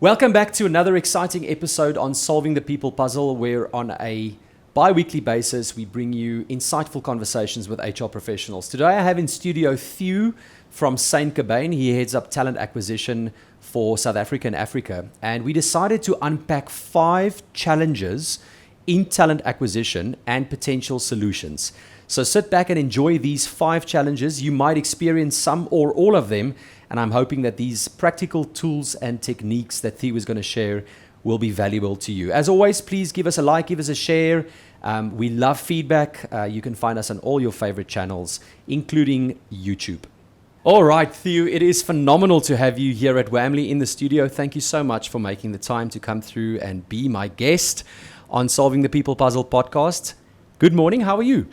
Welcome back to another exciting episode on Solving the People Puzzle, where on a bi-weekly basis we bring you insightful conversations with HR professionals. Today I have in studio Theo from Saint-Gobain. He heads up talent acquisition for South Africa and Africa. And we decided to unpack 5 challenges in talent acquisition and potential solutions. So sit back and enjoy these 5 challenges. You might experience some or all of them, and I'm hoping that these practical tools and techniques that Theo is going to share will be valuable to you. As always, please give us a like, give us a share. We love feedback. You can find us on all your favorite channels, including YouTube. All right, Theo, it is phenomenal to have you here at Whamley in the studio. Thank you so much for making the time to come through and be my guest on Solving the People Puzzle podcast. Good morning. How are you?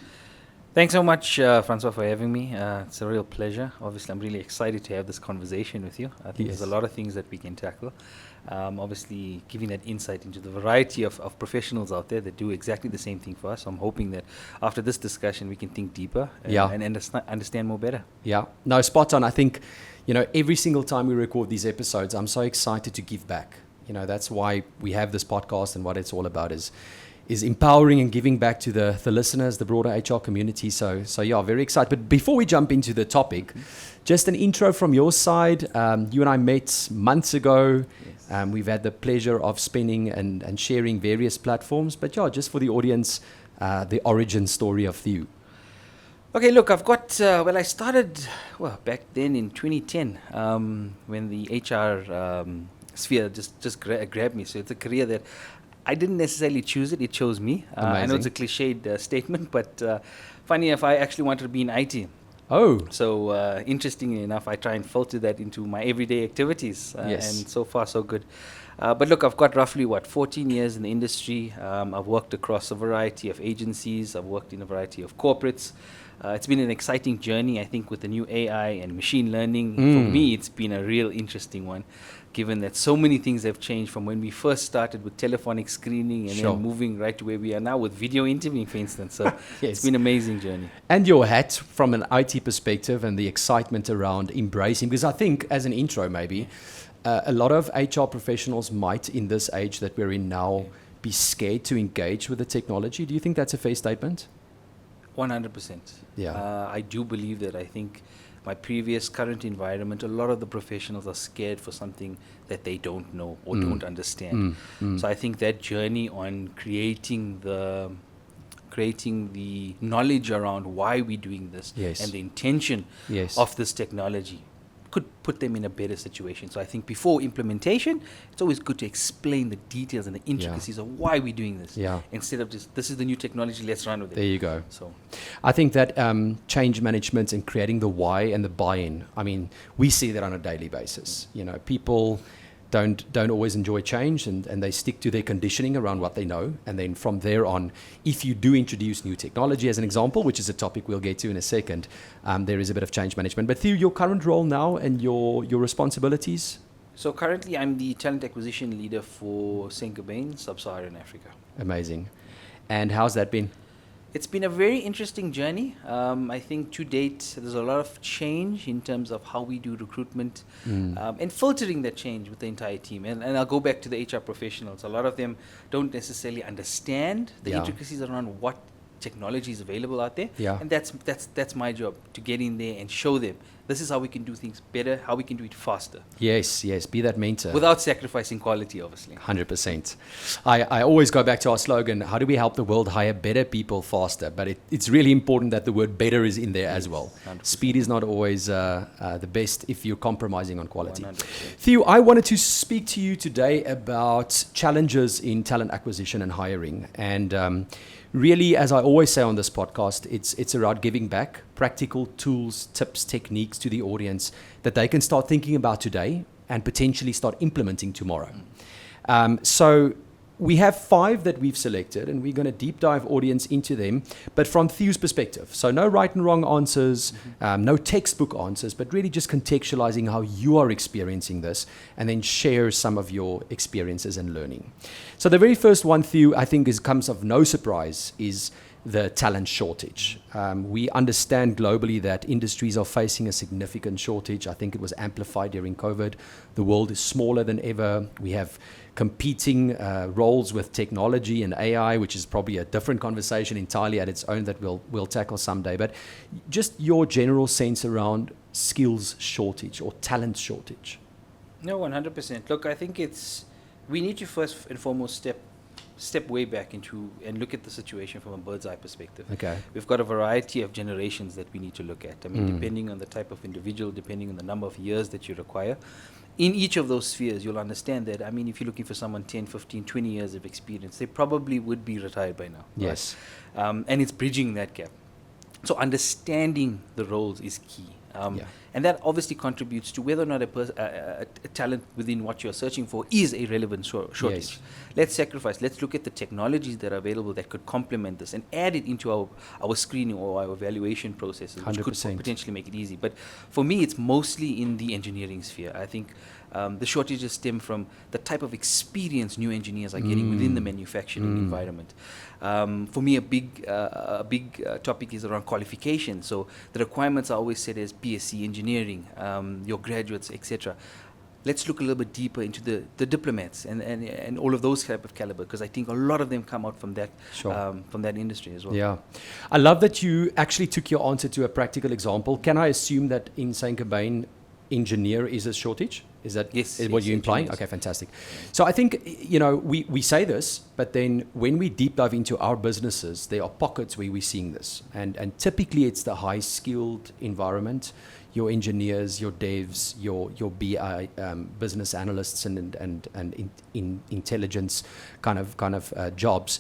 Thanks so much, Francois, for having me. It's a real pleasure. Obviously, I'm really excited to have this conversation with you. I think There's a lot of things that we can tackle. Obviously, giving that insight into the variety of professionals out there that do exactly the same thing for us. So I'm hoping that after this discussion, we can think deeper and understand more better. Yeah, no, spot on. I think, every single time we record these episodes, I'm so excited to give back. That's why we have this podcast, and what it's all about is empowering and giving back to the listeners, the broader HR community. So yeah, very excited. But before we jump into the topic, just an intro from your side. You and I met months ago. Yes. We've had the pleasure of spending and sharing various platforms. But yeah, just for the audience, the origin story of Theo. Okay, look, I've got, I started, back then in 2010, when the HR sphere just grabbed me. So it's a career that I didn't necessarily choose it chose me. I know it's a cliched statement, but funny enough, I actually wanted to be in IT. Oh. So interestingly enough, I try and filter that into my everyday activities. Yes. And so far, so good. But look, I've got roughly, 14 years in the industry. I've worked across a variety of agencies. I've worked in a variety of corporates. It's been an exciting journey, I think, with the new AI and machine learning. For me, it's been a real interesting one, given that so many things have changed from when we first started with telephonic screening and then moving right to where we are now with video interviewing, for instance. So It's been an amazing journey. And your hat from an IT perspective and the excitement around embracing, because I think, as an intro maybe, a lot of HR professionals might, in this age that we're in now, be scared to engage with the technology. Do you think that's a fair statement? 100%. Yeah. I do believe that. I think my previous current environment, a lot of the professionals are scared for something that they don't know or don't understand. So I think that journey on creating the knowledge around why we're doing this and the intention of this technology could put them in a better situation. So I think before implementation, it's always good to explain the details and the intricacies of why we're doing this. Yeah. Instead of just, this is the new technology, let's run with it. There you go. So I think that change management and creating the why and the buy-in, I mean, we see that on a daily basis. People don't always enjoy change, and they stick to their conditioning around what they know. And then from there on, if you do introduce new technology, as an example, which is a topic we'll get to in a second, there is a bit of change management. But Theo, your current role now and your responsibilities? So currently I'm the talent acquisition leader for Saint-Gobain, Sub-Saharan Africa. Amazing. And how's that been? It's been a very interesting journey. I think to date, there's a lot of change in terms of how we do recruitment and filtering that change with the entire team. And I'll go back to the HR professionals. A lot of them don't necessarily understand the intricacies around what technology is available out there. Yeah. And that's my job, to get in there and show them this is how we can do things better, how we can do it faster. Yes, be that mentor. Without sacrificing quality, obviously. 100%. I always go back to our slogan, how do we help the world hire better people faster? But it's really important that the word better is in there as well. 100%. Speed is not always the best if you're compromising on quality. 100%. Theo, I wanted to speak to you today about challenges in talent acquisition and hiring. And really, as I always say on this podcast, it's around giving back practical tools, tips, techniques to the audience that they can start thinking about today and potentially start implementing tomorrow. So we have 5 that we've selected, and we're going to deep dive audience into them, but from Theo's perspective. So no right and wrong answers, no textbook answers, but really just contextualizing how you are experiencing this, and then share some of your experiences and learning. So the very first one, Theo, I think comes of no surprise, is the talent shortage. We understand globally that industries are facing a significant shortage. I think it was amplified during COVID. The world is smaller than ever. We have competing roles with technology and AI, which is probably a different conversation entirely at its own that we'll tackle someday. But just your general sense around skills shortage or talent shortage. No, 100%. Look, I think we need to first and foremost step way back into and look at the situation from a bird's eye perspective. Okay. We've got a variety of generations that we need to look at. I mean, depending on the type of individual, depending on the number of years that you require, in each of those spheres, you'll understand that, I mean, if you're looking for someone 10, 15, 20 years of experience, they probably would be retired by now. Yes. Right? And it's bridging that gap. So understanding the roles is key. And that obviously contributes to whether or not a talent within what you're searching for is a relevant shortage. Yes. Let's look at the technologies that are available that could complement this and add it into our screening or our evaluation processes, which 100%. could potentially make it easy. But for me, it's mostly in the engineering sphere. I think the shortages stem from the type of experience new engineers are getting within the manufacturing environment. For me, a big topic is around qualification. So the requirements are always set as BSc engineering, your graduates, etc. Let's look a little bit deeper into the diplomats and all of those type of caliber, because I think a lot of them come out from that from that industry as well. Yeah. I love that you actually took your answer to a practical example. Can I assume that in Saint-Gobain, engineer is a shortage? Is that what you're implying? Engineers. Okay, fantastic. So I think, we say this, but then when we deep dive into our businesses, there are pockets where we're seeing this. And typically it's the high skilled environment, your engineers, your devs, your BI, business analysts and intelligence kind of jobs.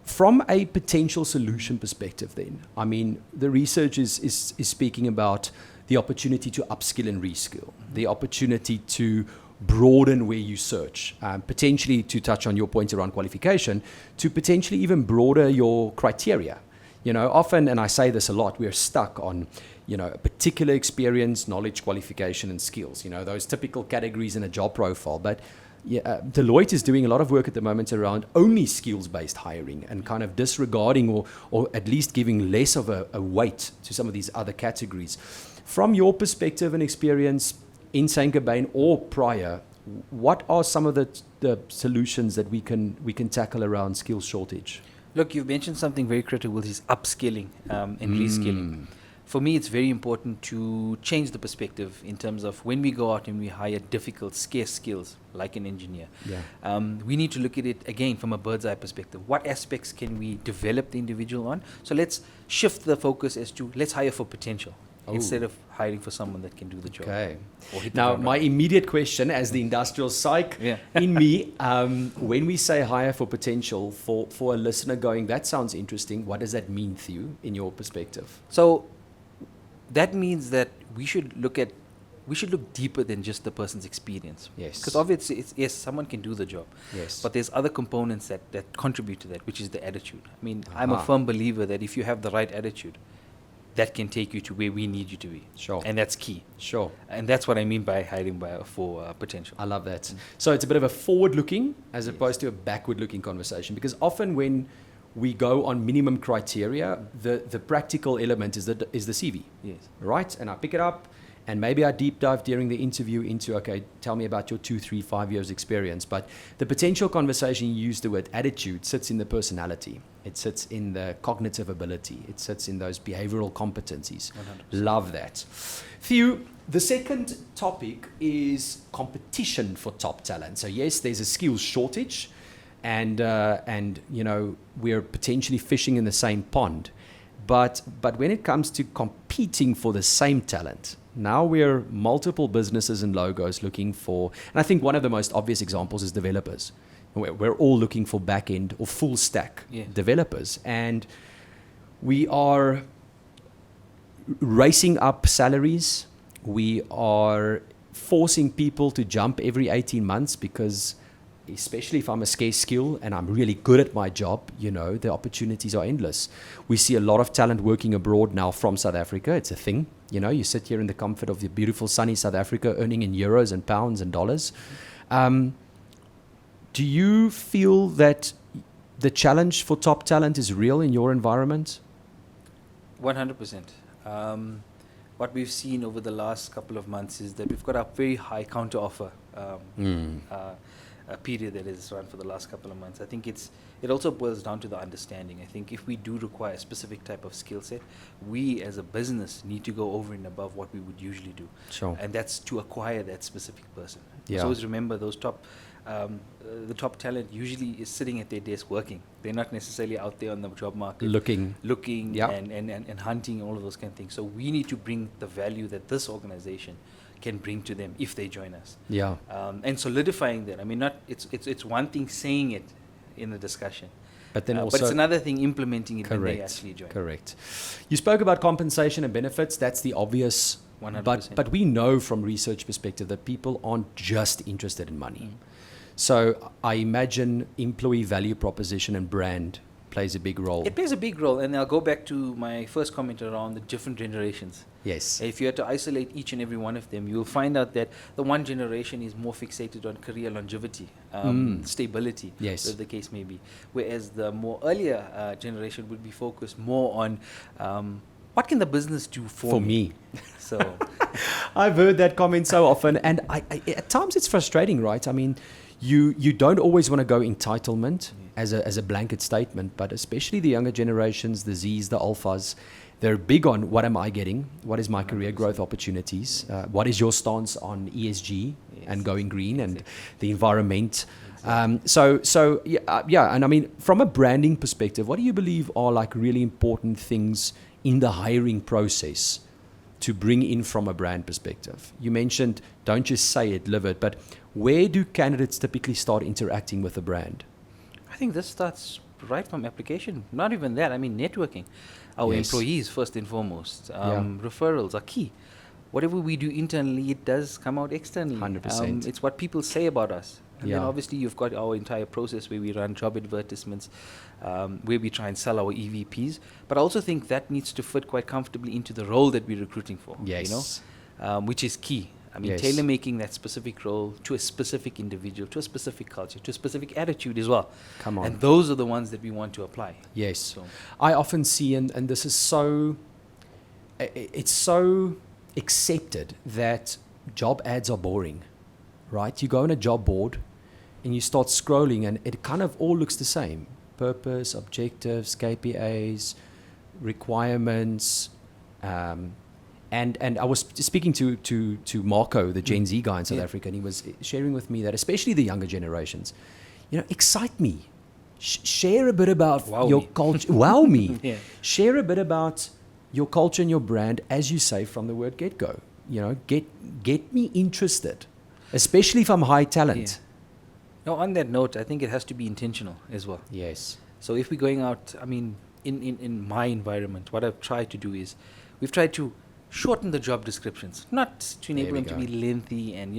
From a potential solution perspective then, I mean, the research is speaking about the opportunity to upskill and reskill, the opportunity to broaden where you search, potentially to touch on your point around qualification, to potentially even broader your criteria. Often, and I say this a lot, we're stuck on, a particular experience, knowledge, qualification, and skills, those typical categories in a job profile. But Deloitte is doing a lot of work at the moment around only skills-based hiring and kind of disregarding or at least giving less of a weight to some of these other categories. From your perspective and experience in Saint-Gobain or prior, what are some of the solutions that we can tackle around skills shortage? Look, you've mentioned something very critical, which is upskilling and reskilling. For me, it's very important to change the perspective in terms of when we go out and we hire difficult, scarce skills like an engineer. Yeah. We need to look at it again from a bird's eye perspective. What aspects can we develop the individual on? So let's shift the focus as to let's hire for potential instead of hiring for someone that can do the job. Okay. Now, my immediate question as the industrial psych in me, when we say hire for potential, for a listener going, that sounds interesting, what does that mean, Theo, in your perspective? So that means that we should look deeper than just the person's experience. Yes. Because obviously, yes, someone can do the job. Yes. But there's other components that contribute to that, which is the attitude. I mean, I'm a firm believer that if you have the right attitude, that can take you to where we need you to be. Sure. And that's key. Sure. And that's what I mean by hiring for potential. I love that. So it's a bit of a forward-looking as opposed to a backward-looking conversation, because often when we go on minimum criteria, the practical element is the CV. Yes. Right? And I pick it up, and maybe I deep dive during the interview into, okay, tell me about your 2, 3, 5 years experience. But the potential conversation, you use the word attitude, sits in the personality. It sits in the cognitive ability. It sits in those behavioral competencies. 100%. Love that. Theo, the second topic is competition for top talent. So yes, there's a skills shortage, and we're potentially fishing in the same pond. But when it comes to competing for the same talent, now we're multiple businesses and logos looking for, and I think one of the most obvious examples is developers. We're all looking for back-end or full-stack developers. And we are racing up salaries. We are forcing people to jump every 18 months because, especially if I'm a scarce skill and I'm really good at my job, the opportunities are endless. We see a lot of talent working abroad now from South Africa. It's a thing. You sit here in the comfort of the beautiful sunny South Africa, earning in euros and pounds and dollars. Do you feel that the challenge for top talent is real in your environment? 100%. What we've seen over the last couple of months is that we've got a very high counter offer a period that is run for the last couple of months. I think it also boils down to the understanding. I think if we do require a specific type of skill set, we as a business need to go over and above what we would usually do. Sure. And that's to acquire that specific person. Yeah. So always remember those the top talent usually is sitting at their desk working. They're not necessarily out there on the job market Looking. Yeah. and hunting, all of those kind of things. So we need to bring the value that this organization can bring to them if they join us. Yeah. And solidifying that. I mean, it's one thing saying it in a discussion, But then also, but it's another thing implementing it when they correct, actually join. correct. You spoke about compensation and benefits. That's the obvious. 100%. But we know from research perspective that people aren't just interested in money. So I imagine employee value proposition and brand plays a big role. It plays a big role, and I'll go back to my first comment around the different generations. Yes. If you had to isolate each and every one of them, you'll find out that the one generation is more fixated on career longevity, stability, Yes. whatever the case may be. Whereas the more earlier generation would be focused more on what can the business do for me. So I've heard that comment so often, and I at times it's frustrating, right? I mean, you don't always want to go entitlement as a blanket statement, but especially the younger generations, the Zs, the Alphas, they're big on what am I getting? What is my career growth opportunities? What is your stance on ESG and going green and the environment? So yeah, and I mean, from a branding perspective, what do you believe are like really important things in the hiring process to bring in from a brand perspective? You mentioned don't just say it, live it, but where do candidates typically start interacting with the brand? I think this starts right from application. Not even that. I mean, networking. Our Yes. employees, first and foremost. Yeah. Referrals are key. Whatever we do internally, it does come out externally. 100%. It's what people say about us. And then Yeah. obviously you've got our entire process where we run job advertisements, where we try and sell our EVPs. But I also think that needs to fit quite comfortably into the role that we're recruiting for. Yes. You know, which is key. I mean, Yes. tailor making that specific role to a specific individual, to a specific culture, to a specific attitude as well. Come on. And those are the ones that we want to apply. Yes. So I often see, and this is so, it's so accepted that job ads are boring, right? You go on a job board and you start scrolling and it kind of all looks the same. Purpose, objectives, KPIs, requirements. And I was speaking to Marco, the Gen Z guy in South Africa, and he was sharing with me that especially the younger generations, excite me. Share a bit about your culture. Wow me. Yeah. Share a bit about your culture and your brand, as you say from the word get-go. Get me interested, especially if I'm high talent. Yeah. Now, on that note, I think it has to be intentional as well. Yes. So if we're going out, I mean, in my environment, what I've tried to do is we've tried to shorten the job descriptions, not to enable them to be lengthy and,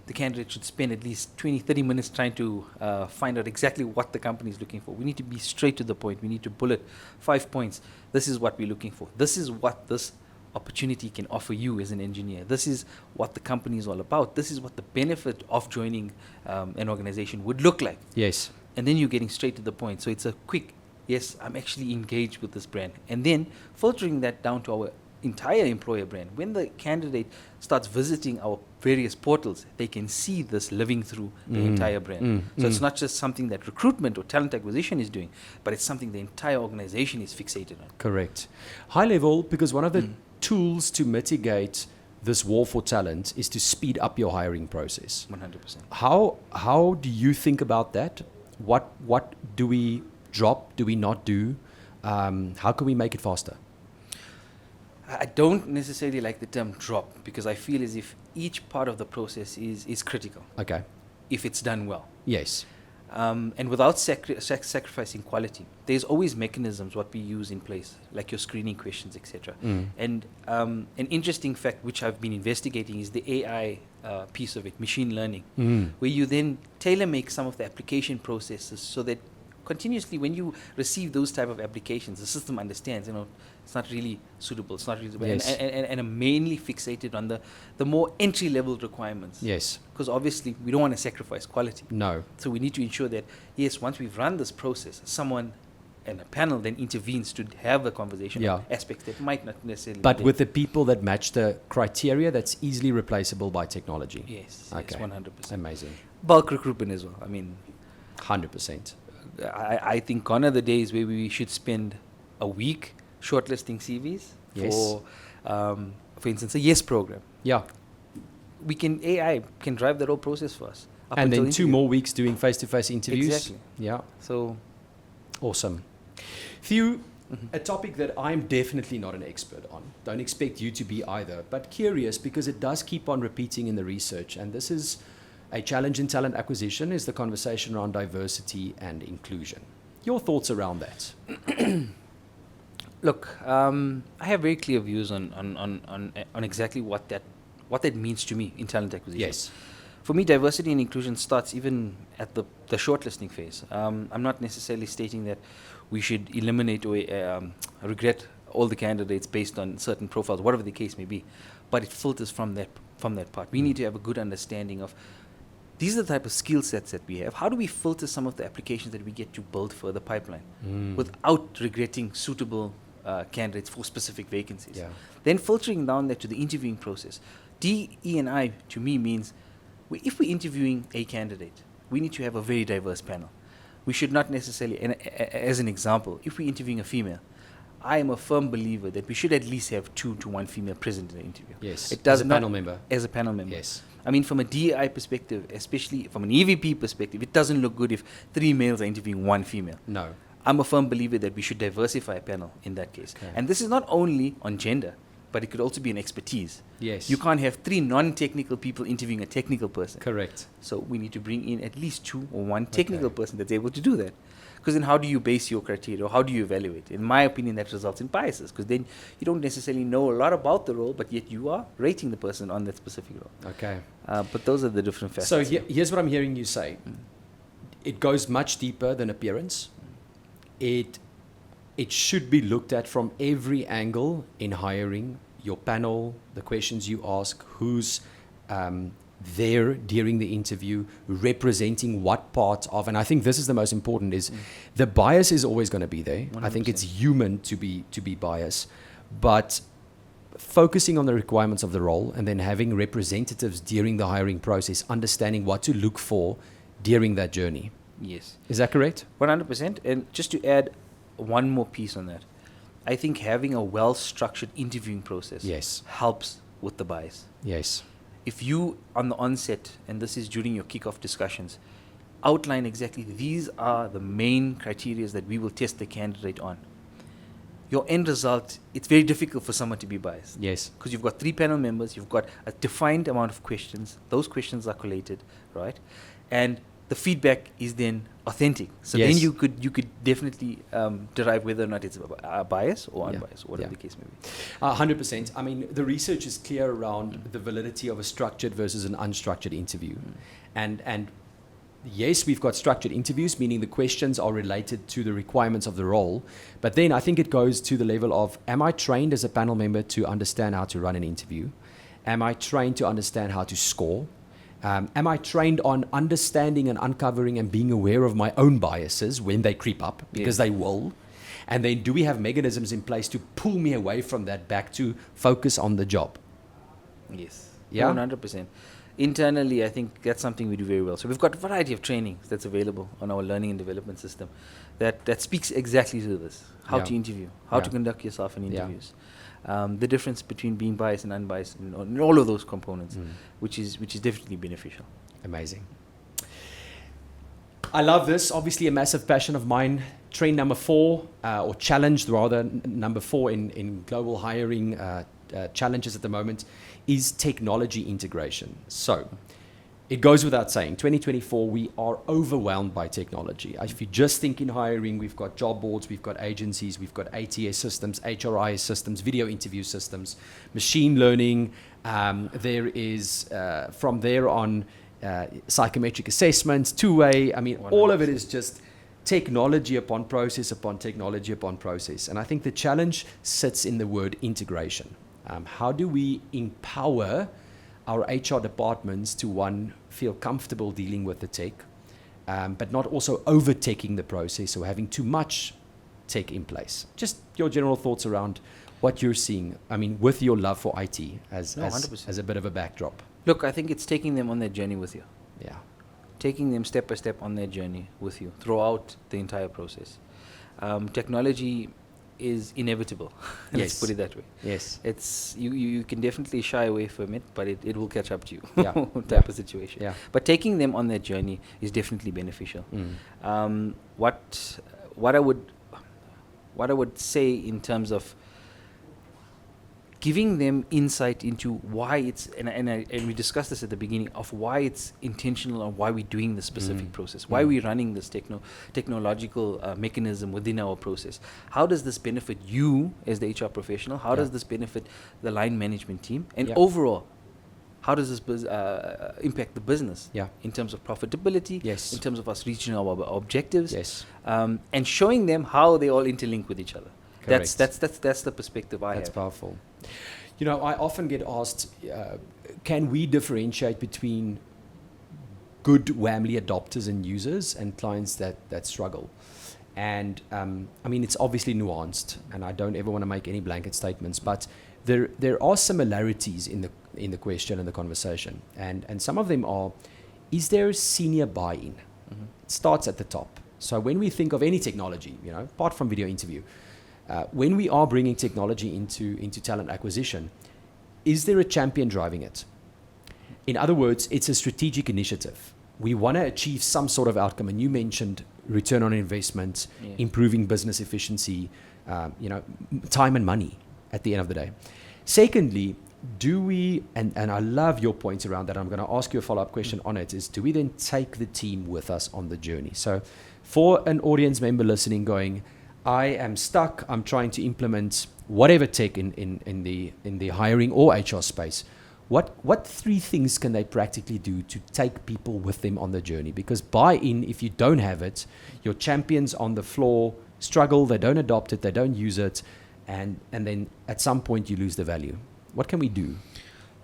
the candidate should spend at least 20, 30 minutes trying to find out exactly what the company is looking for. We need to be straight to the point. We need to bullet 5 points. This is what we're looking for. This is what this opportunity can offer you as an engineer. This is what the company is all about. This is what the benefit of joining an organization would look like. Yes. And then you're getting straight to the point. So it's a quick, yes, I'm actually engaged with this brand. And then filtering that down to our entire employer brand. When the candidate starts visiting our various portals, they can see this living through the entire brand. So it's not just something that recruitment or talent acquisition is doing, but it's something the entire organization is fixated on. Correct. High level, because one of the tools to mitigate this war for talent is to speed up your hiring process. 100%. How do you think about that? What do we drop? Do we not do? How can we make it faster? I don't necessarily like the term drop because I feel as if each part of the process is critical Okay. if it's done well. Yes. And without sacrificing quality, there's always mechanisms what we use in place, like your screening questions, etc. And an interesting fact which I've been investigating is the AI piece of it, machine learning, where you then tailor make some of the application processes so that continuously, when you receive those type of applications, the system understands, it's not really suitable, it's not really, Yes. and are mainly fixated on the more entry level requirements. Yes. Because obviously we don't want to sacrifice quality. No. So we need to ensure that, yes, once we've run this process, someone and a panel then intervenes to have a conversation Yeah. on aspects that might not necessarily But be with the people that match the criteria, that's easily replaceable by technology. there. Yes, Okay. 100%. Amazing. Bulk recruitment as well. I mean, 100%. I think gone are the days where we should spend a week shortlisting CVs Yes. for instance, a YES program. Yeah. AI can drive that whole process for us. up And until then 2 interview. more weeks doing face-to-face interviews. Exactly. Yeah. So, Awesome. Theo, a topic that I'm definitely not an expert on. Don't expect you to be either, but curious because it does keep on repeating in the research. And this is a challenge in talent acquisition, is the conversation around diversity and inclusion. Your thoughts around that? look, I have very clear views on exactly what that means to me in talent acquisition. Yes. For me, diversity and inclusion starts even at the shortlisting phase. I'm not necessarily stating that we should eliminate or regret all the candidates based on certain profiles, whatever the case may be, but it filters from that part. We need to have a good understanding of these are the type of skill sets that we have. How do we filter some of the applications that we get to build for the pipeline without regretting suitable candidates for specific vacancies? Yeah. Then filtering down that to the interviewing process. D, E, and I to me means if we're interviewing a candidate, we need to have a very diverse panel. We should not necessarily, as an example, if we're interviewing a female, I am a firm believer that we should at least have 2 to 1 female present in the interview. Yes. It does As a not, panel member. As a panel member. Yes. I mean, from a DEI perspective, especially from an EVP perspective, it doesn't look good if 3 males are interviewing 1 female. No. I'm a firm believer that we should diversify a panel in that case. Okay. And this is not only on gender, but it could also be an expertise. Yes. You can't have 3 non-technical people interviewing a technical person. Correct. So we need to bring in at least 2 or 1 technical person that's able to do that. Because then how do you base your criteria, or how do you evaluate? In my opinion, that results in biases, because then you don't necessarily know a lot about the role, but yet you are rating the person on that specific role. Okay. But those are the different facets. So here's what I'm hearing you say. It goes much deeper than appearance. It should be looked at from every angle in hiring, your panel, the questions you ask, who's there during the interview, representing what part of, and I think this is the most important, is the bias is always going to be there. 100%. I think it's human to be biased, but focusing on the requirements of the role and then having representatives during the hiring process, understanding what to look for during that journey. Yes. Is that correct? 100%. And just to add one more piece on that, I think having a well-structured interviewing process Yes. helps with the bias. Yes. If you, on the onset, and this is during your kickoff discussions, outline exactly these are the main criteria that we will test the candidate on, your end result, it's very difficult for someone to be biased. Yes. Because you've got 3 panel members, you've got a defined amount of questions, those questions are collated, right? And the feedback is then authentic. So Yes. then you could definitely derive whether or not it's a bias or Yeah. unbiased, whatever Yeah. the case may be. 100%. I mean, the research is clear around the validity of a structured versus an unstructured interview. And yes, we've got structured interviews, meaning the questions are related to the requirements of the role. But then I think it goes to the level of, am I trained as a panel member to understand how to run an interview? Am I trained to understand how to score? Am I trained on understanding and uncovering and being aware of my own biases when they creep up? Because they will. And then do we have mechanisms in place to pull me away from that back to focus on the job? Yes. Yeah? 100%. Internally, I think that's something we do very well. So we've got a variety of trainings that's available on our learning and development system that speaks exactly to this. How Yeah. to interview, how to Yeah. conduct yourself in Yeah. interviews. The difference between being biased and unbiased and all of those components, which is definitely beneficial. Amazing. I love this. Obviously, a massive passion of mine. Trend number 4, or challenge rather, number 4 in global hiring challenges at the moment is technology integration. So it goes without saying, 2024, we are overwhelmed by technology. If you just think in hiring, we've got job boards, we've got agencies, we've got ATS systems, HRIS systems, video interview systems, machine learning. There is, from there on, psychometric assessments, two-way. I mean, all of it is just technology upon process upon technology upon process. And I think the challenge sits in the word integration. How do we empower our HR departments to, one, feel comfortable dealing with the tech, but not also over-teching the process or having too much tech in place? Just your general thoughts around what you're seeing, I mean, with your love for IT as a bit of a backdrop. Look, I think it's taking them on their journey with you. Yeah. Taking them step by step on their journey with you throughout the entire process. Technology is inevitable. Let's put it that way. Yes. It's you can definitely shy away from it, but it will catch up to you. Yeah. type of situation. Yeah. But taking them on their journey is definitely beneficial. What I would say in terms of giving them insight into why it's, and we discussed this at the beginning, of why it's intentional and why we're doing this specific process, why we're running this technological mechanism within our process. How does this benefit you as the HR professional? How does this benefit the line management team? And overall, how does this impact the business in terms of profitability, in terms of us reaching our objectives, and showing them how they all interlink with each other. That's the perspective I have. That's powerful. You know, I often get asked, can we differentiate between good WAMLY adopters and users and clients that struggle? And I mean, it's obviously nuanced, and I don't ever want to make any blanket statements, but there are similarities in the question and the conversation, and some of them are: is there senior buy-in? It starts at the top. So when we think of any technology, you know, apart from video interview, when we are bringing technology into talent acquisition, is there a champion driving it? In other words, it's a strategic initiative. We want to achieve some sort of outcome, and you mentioned return on investment, improving business efficiency, time and money at the end of the day. Secondly, do we, and I love your points around that, I'm going to ask you a follow-up question on it, is do we then take the team with us on the journey? So for an audience member listening going, I am stuck, I'm trying to implement whatever tech in the hiring or HR space, what three things can they practically do to take people with them on the journey? Because buy-in, if you don't have it, your champions on the floor struggle, they don't adopt it, they don't use it, and then at some point you lose the value. What can we do?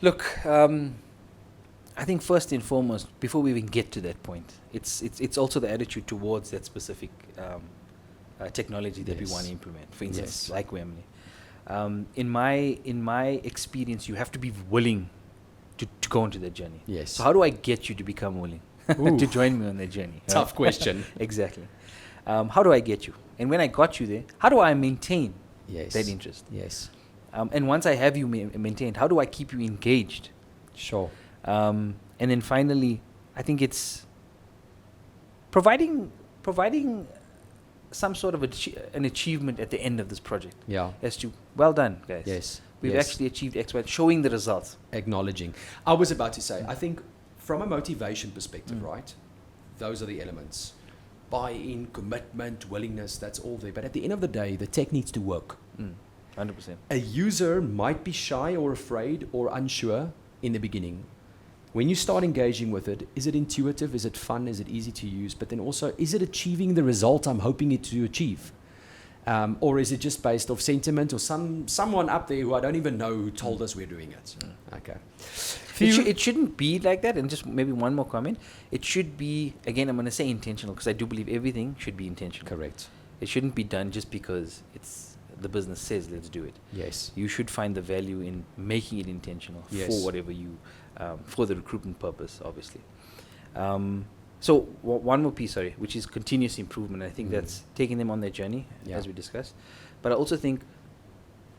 Look, I think first and foremost, before we even get to that point, it's also the attitude towards that specific technology that we want to implement. For instance, like WAMLY. In my experience, you have to be willing to go into that journey. Yes. So how do I get you to become willing to join me on that journey? Right? Tough question. Exactly. How do I get you? And when I got you there, how do I maintain that interest? Yes. And once I have you maintained, how do I keep you engaged? Sure. And then finally, I think it's providing some sort of an achievement at the end of this project. Yeah. As to, well done, guys. Yes. We've actually achieved X, Y, showing the results. Acknowledging. I was about to say, I think from a motivation perspective, right, those are the elements. Buy-in, commitment, willingness, that's all there. But at the end of the day, the tech needs to work. 100%. A user might be shy or afraid or unsure in the beginning. When you start engaging with it, is it intuitive? Is it fun? Is it easy to use? But then also, is it achieving the result I'm hoping it to achieve? Or is it just based off sentiment or someone up there who I don't even know who told us we're doing it? Okay. It shouldn't be like that. And just maybe one more comment. It should be, again, I'm going to say intentional, because I do believe everything should be intentional. Correct. It shouldn't be done just because the business says let's do it. Yes. You should find the value in making it intentional for whatever you, for the recruitment purpose, obviously. So one more piece, which is continuous improvement. I think that's taking them on their journey, as we discussed. But I also think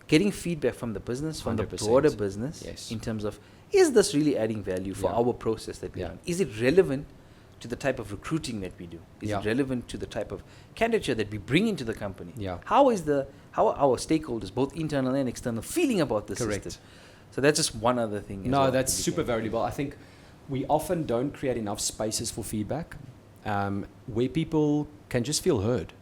getting feedback from the business, from 100%. the broader business, in terms of, is this really adding value for our process that we run? Is it relevant to the type of recruiting that we do? Is it relevant to the type of candidature that we bring into the company? How are our stakeholders, both internal and external, feeling about this system? So that's just one other thing. No, that's super valuable. I think we often don't create enough spaces for feedback where people can just feel heard.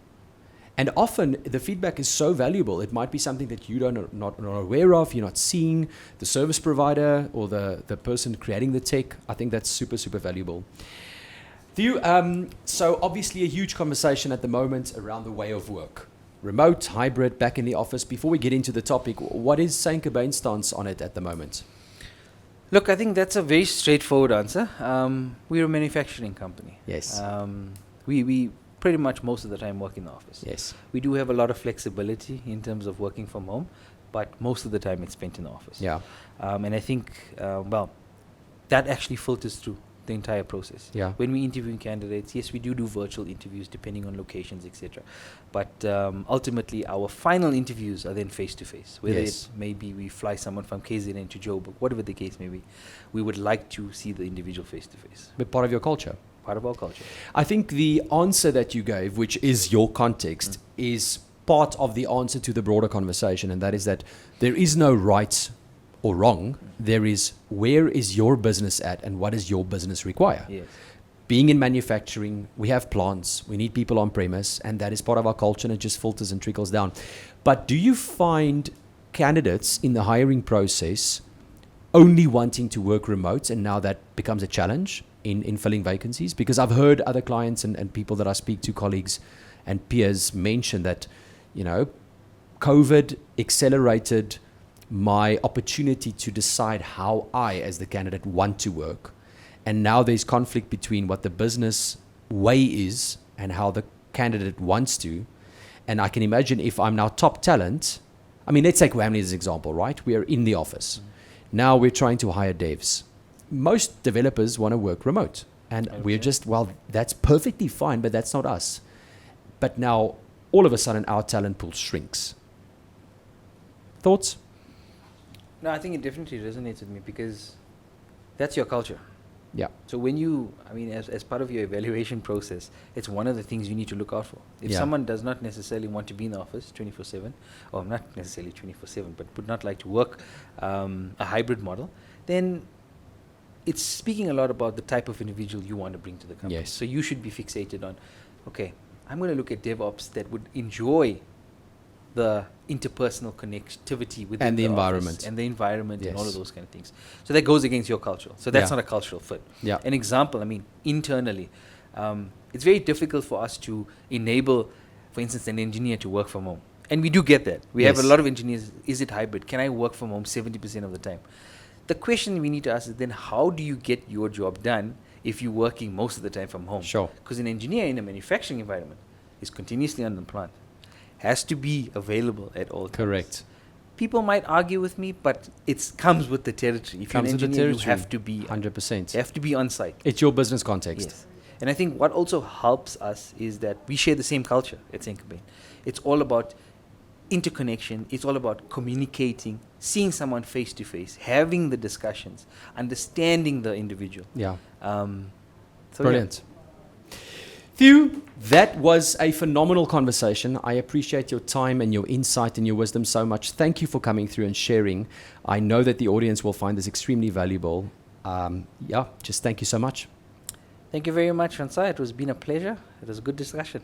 And often the feedback is so valuable. It might be something that you not aware of, you're not seeing, the service provider or the person creating the tech. I think that's super, super valuable. Theo, so obviously a huge conversation at the moment around the way of work. Remote, hybrid, back in the office. Before we get into the topic, what is Saint-Gobain's stance on it at the moment? Look, I think that's a very straightforward answer. We're a manufacturing company. Yes. We pretty much most of the time work in the office. Yes. We do have a lot of flexibility in terms of working from home, but most of the time it's spent in the office. Yeah. And I think, that actually filters through the entire process. Yeah. When we interview candidates, yes, we do virtual interviews depending on locations, etc. But ultimately, our final interviews are then face to face. Whether Yes. it's maybe we fly someone from KZN to Joburg, whatever the case may be, we would like to see the individual face to face. But part of your culture. Part of our culture. I think the answer that you gave, which is your context, is part of the answer to the broader conversation, and that is that there is no right or wrong. There is, where is your business at and what does your business require? Yes. Being in manufacturing, we have plants, we need people on premise, and that is part of our culture, and it just filters and trickles down. But do you find candidates in the hiring process only wanting to work remote, and now that becomes a challenge in filling vacancies? Because I've heard other clients and people that I speak to, colleagues and peers, mention that, COVID accelerated my opportunity to decide how I, as the candidate, want to work. And now there's conflict between what the business way is and how the candidate wants to. And I can imagine if I'm now top talent, let's take Whamley as an example, right? We are in the office. Now we're trying to hire devs. Most developers want to work remote. And we're just, that's perfectly fine, but that's not us. But now, all of a sudden, our talent pool shrinks. Thoughts? No, I think it definitely resonates with me because that's your culture. Yeah. So when you, as part of your evaluation process, it's one of the things you need to look out for. If Yeah. someone does not necessarily want to be in the office 24/7, or not necessarily 24/7, but would not like to work a hybrid model, then it's speaking a lot about the type of individual you want to bring to the company. Yes. So you should be fixated on, okay, I'm going to look at DevOps that would enjoy the interpersonal connectivity within And the office environment. and the environment and all of Yes. those kind of things. So that goes against your culture. So that's Yeah. not a cultural fit. Yeah. An example, internally, it's very difficult for us to enable, for instance, an engineer to work from home. And we do get that. We have a Yes. lot of engineers. Is it hybrid? Can I work from home 70% of the time? The question we need to ask is then, how do you get your job done if you're working most of the time from home? Sure. Because an engineer in a manufacturing environment is continuously on the plant, has to be available at all times. Correct. People might argue with me, but it comes with the territory. If Comes you're with an the engineer, you territory. have to be 100%. you have to be on site. It's your business context. Yes. And I think what also helps us is that we share the same culture at Saint-Gobain. It's all about interconnection. It's all about communicating, seeing someone face to face, having the discussions, understanding the individual. Yeah. So Brilliant. Theo, that was a phenomenal conversation. I appreciate your time and your insight and your wisdom so much. Thank you for coming through and sharing. I know that the audience will find this extremely valuable. Just thank you so much. Thank you very much, Francois. It has been a pleasure. It was a good discussion.